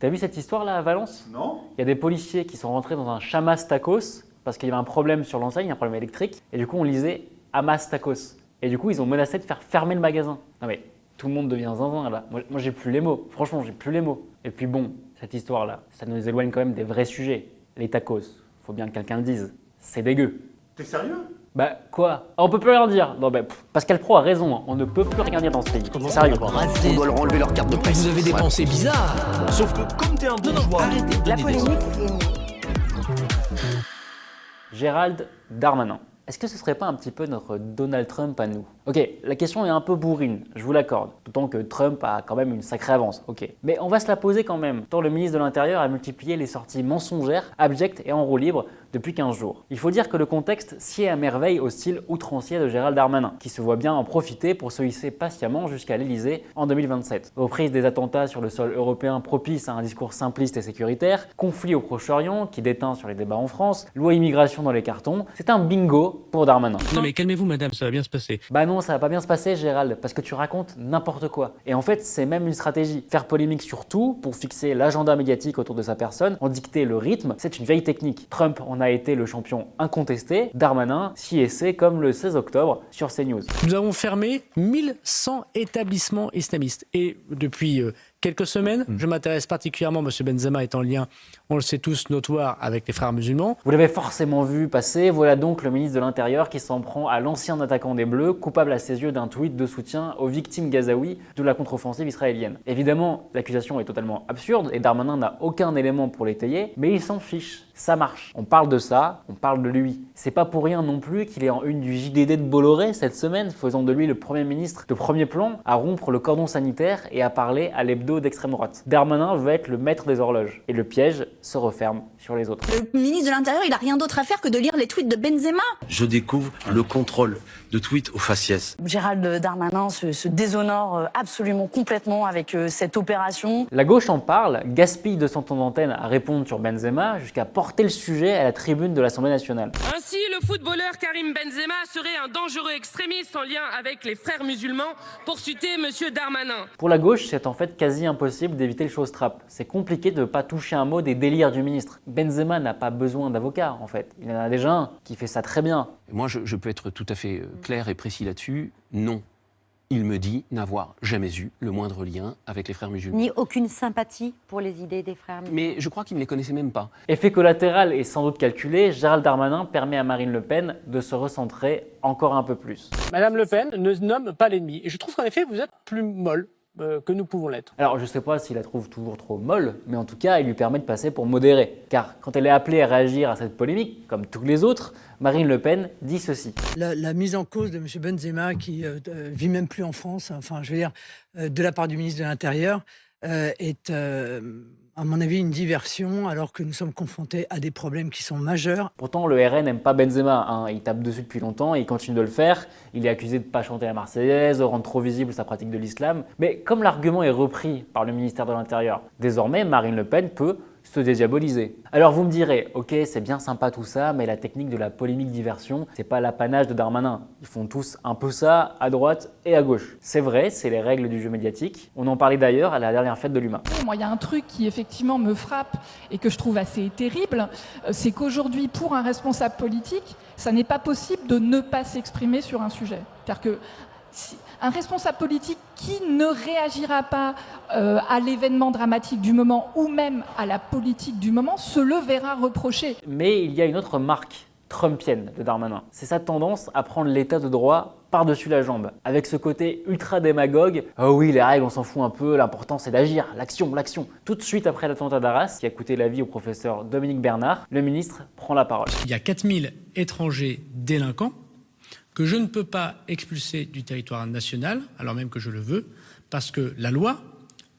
T'as vu cette histoire-là à Valence? Non. Il y a des policiers qui sont rentrés dans un Chamas Tacos parce qu'il y avait un problème sur l'enseigne, un problème électrique. Et du coup, on lisait Hamas Tacos. Et du coup, ils ont menacé de faire fermer le magasin. Non mais, tout le monde devient zinzin là. Moi j'ai plus les mots. Franchement, j'ai plus les mots. Et puis bon, cette histoire-là, ça nous éloigne quand même des vrais sujets. Les tacos, faut bien que quelqu'un le dise. C'est dégueu. T'es sérieux? Bah quoi? On peut plus rien dire. Non bah Pascal Pro a raison, hein. On ne peut plus rien dire dans ce pays. Comment Sérieux. On doit leur enlever leur carte de presse. Vous avez des pensées bizarres. Sauf que comme t'es un bourgeois... Arrêtez de La donner des polémique ordres. Gérald Darmanin. Est-ce que ce serait pas un petit peu notre Donald Trump à nous? Ok, la question est un peu bourrine, je vous l'accorde, d'autant que Trump a quand même une sacrée avance, ok. Mais on va se la poser quand même, tant le ministre de l'Intérieur a multiplié les sorties mensongères, abjectes et en roue libre depuis 15 jours. Il faut dire que le contexte sied à merveille au style outrancier de Gérald Darmanin, qui se voit bien en profiter pour se hisser patiemment jusqu'à l'Elysée en 2027. Reprise des attentats sur le sol européen propice à un discours simpliste et sécuritaire, conflit au Proche-Orient qui déteint sur les débats en France, loi immigration dans les cartons, c'est un bingo pour Darmanin. Non mais calmez-vous madame, ça va bien se passer. Bah non, ça va pas bien se passer Gérald, parce que tu racontes n'importe quoi. Et en fait, c'est même une stratégie. Faire polémique sur tout pour fixer l'agenda médiatique autour de sa personne, en dicter le rythme, c'est une vieille technique. Trump en a été le champion incontesté, Darmanin s'y essaie comme le 16 octobre sur CNews. Nous avons fermé 1100 établissements islamistes et depuis quelques semaines, je m'intéresse particulièrement, M. Benzema est en lien, on le sait tous, notoire avec les frères musulmans. Vous l'avez forcément vu passer, voilà donc le ministre de l'Intérieur qui s'en prend à l'ancien attaquant des Bleus, coupable à ses yeux d'un tweet de soutien aux victimes gazaouis de la contre-offensive israélienne. Évidemment, l'accusation est totalement absurde et Darmanin n'a aucun élément pour l'étayer, mais il s'en fiche. Ça marche. On parle de ça, on parle de lui. C'est pas pour rien non plus qu'il est en une du JDD de Bolloré cette semaine, faisant de lui le Premier ministre de premier plan à rompre le cordon sanitaire et à parler à l'hebdo d'extrême droite. Darmanin veut être le maître des horloges et le piège se referme sur les autres. Le ministre de l'Intérieur, il a rien d'autre à faire que de lire les tweets de Benzema. Je découvre le contrôle de tweets au faciès. Gérald Darmanin se déshonore absolument complètement avec cette opération. La gauche en parle, gaspille de son temps d'antenne à répondre sur Benzema jusqu'à porter le sujet à la tribune de l'Assemblée nationale. Ainsi, le footballeur Karim Benzema serait un dangereux extrémiste en lien avec les frères musulmans, pour citer M. Darmanin. Pour la gauche, c'est en fait quasi impossible d'éviter le show-strap. C'est compliqué de ne pas toucher un mot des délires du ministre. Benzema n'a pas besoin d'avocat en fait. Il en a déjà un qui fait ça très bien. Moi, je peux être tout à fait clair et précis là-dessus. Non. Il me dit n'avoir jamais eu le moindre lien avec les frères musulmans. Ni aucune sympathie pour les idées des frères musulmans. Mais je crois qu'il ne les connaissait même pas. Effet collatéral et sans doute calculé, Gérald Darmanin permet à Marine Le Pen de se recentrer encore un peu plus. Madame Le Pen ne nomme pas l'ennemi. Et je trouve qu'en effet, vous êtes plus molle que nous pouvons l'être. Alors je sais pas s'il la trouve toujours trop molle, mais en tout cas il lui permet de passer pour modéré. Car quand elle est appelée à réagir à cette polémique, comme tous les autres, Marine Le Pen dit ceci. La mise en cause de M. Benzema, qui vit même plus en France, enfin je veux dire, de la part du ministre de l'Intérieur, est à mon avis une diversion alors que nous sommes confrontés à des problèmes qui sont majeurs. Pourtant le RN n'aime pas Benzema, hein. Il tape dessus depuis longtemps et il continue de le faire. Il est accusé de ne pas chanter la Marseillaise, de rendre trop visible sa pratique de l'islam. Mais comme l'argument est repris par le ministère de l'Intérieur, désormais Marine Le Pen peut se dédiaboliser. Alors vous me direz, ok c'est bien sympa tout ça, mais la technique de la polémique diversion, c'est pas l'apanage de Darmanin. Ils font tous un peu ça à droite et à gauche. C'est vrai, c'est les règles du jeu médiatique. On en parlait d'ailleurs à la dernière fête de l'UMA. Moi, il y a un truc qui effectivement me frappe et que je trouve assez terrible, c'est qu'aujourd'hui, pour un responsable politique, ça n'est pas possible de ne pas s'exprimer sur un sujet. C'est-à-dire que un responsable politique qui ne réagira pas à l'événement dramatique du moment ou même à la politique du moment se le verra reprocher. Mais il y a une autre marque trumpienne de Darmanin. C'est sa tendance à prendre l'état de droit par-dessus la jambe, avec ce côté ultra démagogue. Oh oui, les règles, on s'en fout un peu, l'important c'est d'agir, l'action, l'action. Tout de suite après l'attentat d'Arras, qui a coûté la vie au professeur Dominique Bernard, le ministre prend la parole. Il y a 4000 étrangers délinquants que je ne peux pas expulser du territoire national, alors même que je le veux, parce que la loi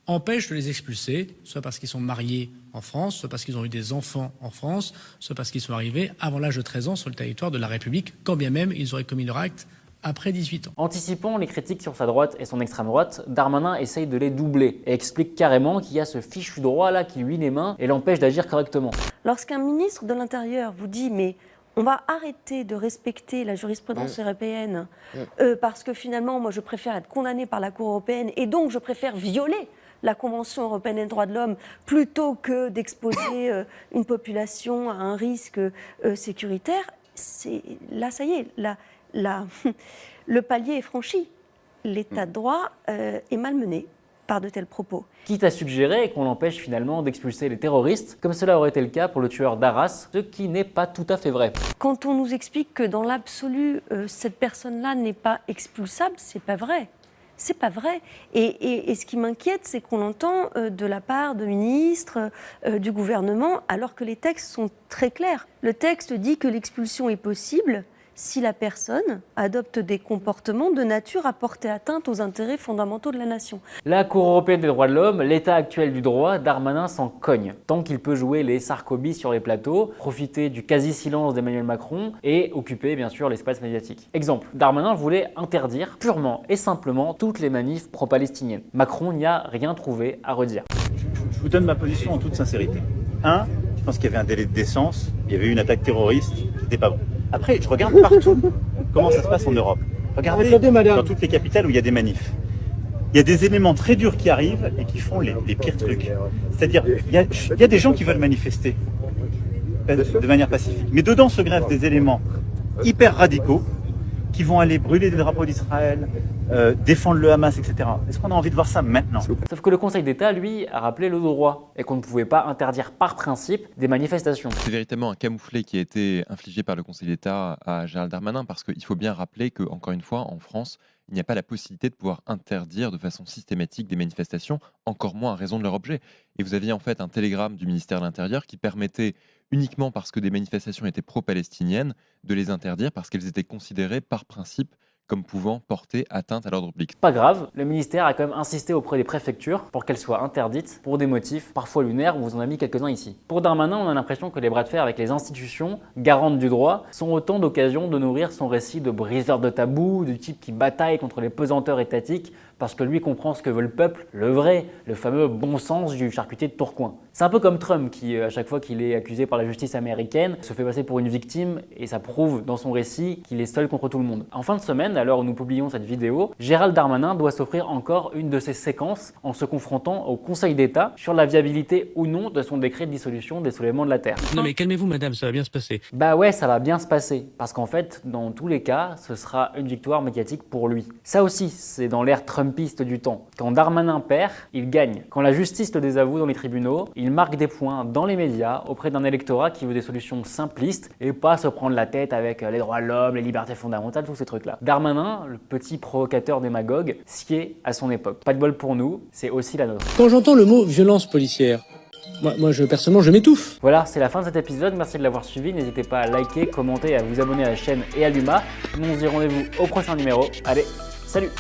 empêche de les expulser, soit parce qu'ils sont mariés en France, soit parce qu'ils ont eu des enfants en France, soit parce qu'ils sont arrivés avant l'âge de 13 ans sur le territoire de la République, quand bien même ils auraient commis leur acte après 18 ans. Anticipant les critiques sur sa droite et son extrême droite, Darmanin essaye de les doubler et explique carrément qu'il y a ce fichu droit là qui lui les mains et l'empêche d'agir correctement. Lorsqu'un ministre de l'Intérieur vous dit « mais on va arrêter de respecter la jurisprudence européenne parce que finalement moi je préfère être condamné par la Cour européenne et donc je préfère violer la Convention européenne des droits de l'homme plutôt que d'exposer une population à un risque sécuritaire, là, ça y est, le palier est franchi. L'état de droit est malmené par de tels propos. Quitte à suggérer qu'on l'empêche finalement d'expulser les terroristes, comme cela aurait été le cas pour le tueur d'Arras, ce qui n'est pas tout à fait vrai. Quand on nous explique que dans l'absolu, cette personne-là n'est pas expulsable, c'est pas vrai. C'est pas vrai. Et ce qui m'inquiète, c'est qu'on entend de la part de ministres, du gouvernement, alors que les textes sont très clairs. Le texte dit que l'expulsion est possible si la personne adopte des comportements de nature à porter atteinte aux intérêts fondamentaux de la nation. La Cour européenne des droits de l'homme, l'état actuel du droit, Darmanin s'en cogne. Tant qu'il peut jouer les Sarkozy sur les plateaux, profiter du quasi-silence d'Emmanuel Macron et occuper bien sûr l'espace médiatique. Exemple, Darmanin voulait interdire purement et simplement toutes les manifs pro-palestiniennes. Macron n'y a rien trouvé à redire. Je vous donne ma position en toute sincérité. Je pense qu'il y avait un délai de décence, il y avait eu une attaque terroriste, c'était pas bon. Après, je regarde partout comment ça se passe en Europe. Regardez dans toutes les capitales où il y a des manifs. Il y a des éléments très durs qui arrivent et qui font les pires trucs. C'est-à-dire, il y a des gens qui veulent manifester de manière pacifique. Mais dedans se greffent des éléments hyper radicaux qui vont aller brûler des drapeaux d'Israël, défendre le Hamas, etc. Est-ce qu'on a envie de voir ça maintenant? Sauf que le Conseil d'État, lui, a rappelé le droit et qu'on ne pouvait pas interdire par principe des manifestations. C'est véritablement un camouflet qui a été infligé par le Conseil d'État à Gérald Darmanin parce qu'il faut bien rappeler que, encore une fois, en France, il n'y a pas la possibilité de pouvoir interdire de façon systématique des manifestations, encore moins à raison de leur objet. Et vous aviez en fait un télégramme du ministère de l'Intérieur qui permettait, uniquement parce que des manifestations étaient pro-palestiniennes, de les interdire parce qu'elles étaient considérées par principe comme pouvant porter atteinte à l'ordre public. Pas grave, le ministère a quand même insisté auprès des préfectures pour qu'elles soient interdites pour des motifs parfois lunaires, on vous en a mis quelques-uns ici. Pour Darmanin, on a l'impression que les bras de fer avec les institutions, garantes du droit, sont autant d'occasions de nourrir son récit de briseur de tabous, du type qui bataille contre les pesanteurs étatiques parce que lui comprend ce que veut le peuple, le vrai, le fameux bon sens du charcutier de Tourcoing. C'est un peu comme Trump qui, à chaque fois qu'il est accusé par la justice américaine, se fait passer pour une victime et ça prouve dans son récit qu'il est seul contre tout le monde. En fin de semaine, à l'heure où nous publions cette vidéo, Gérald Darmanin doit s'offrir encore une de ses séquences en se confrontant au Conseil d'État sur la viabilité ou non de son décret de dissolution des soulèvements de la Terre. Non mais calmez-vous madame, ça va bien se passer. Bah ouais, ça va bien se passer, parce qu'en fait, dans tous les cas, ce sera une victoire médiatique pour lui. Ça aussi, c'est dans l'ère trumpiste du temps. Quand Darmanin perd, il gagne. Quand la justice le désavoue dans les tribunaux, il marque des points dans les médias auprès d'un électorat qui veut des solutions simplistes et pas se prendre la tête avec les droits de l'homme, les libertés fondamentales, tous ces trucs-là. Darmanin, le petit provocateur démagogue, sied à son époque. Pas de bol pour nous, c'est aussi la nôtre. Quand j'entends le mot violence policière, moi personnellement, je m'étouffe. Voilà, c'est la fin de cet épisode. Merci de l'avoir suivi. N'hésitez pas à liker, commenter et à vous abonner à la chaîne et à l'UMA. Nous on se dit rendez-vous au prochain numéro. Allez, salut!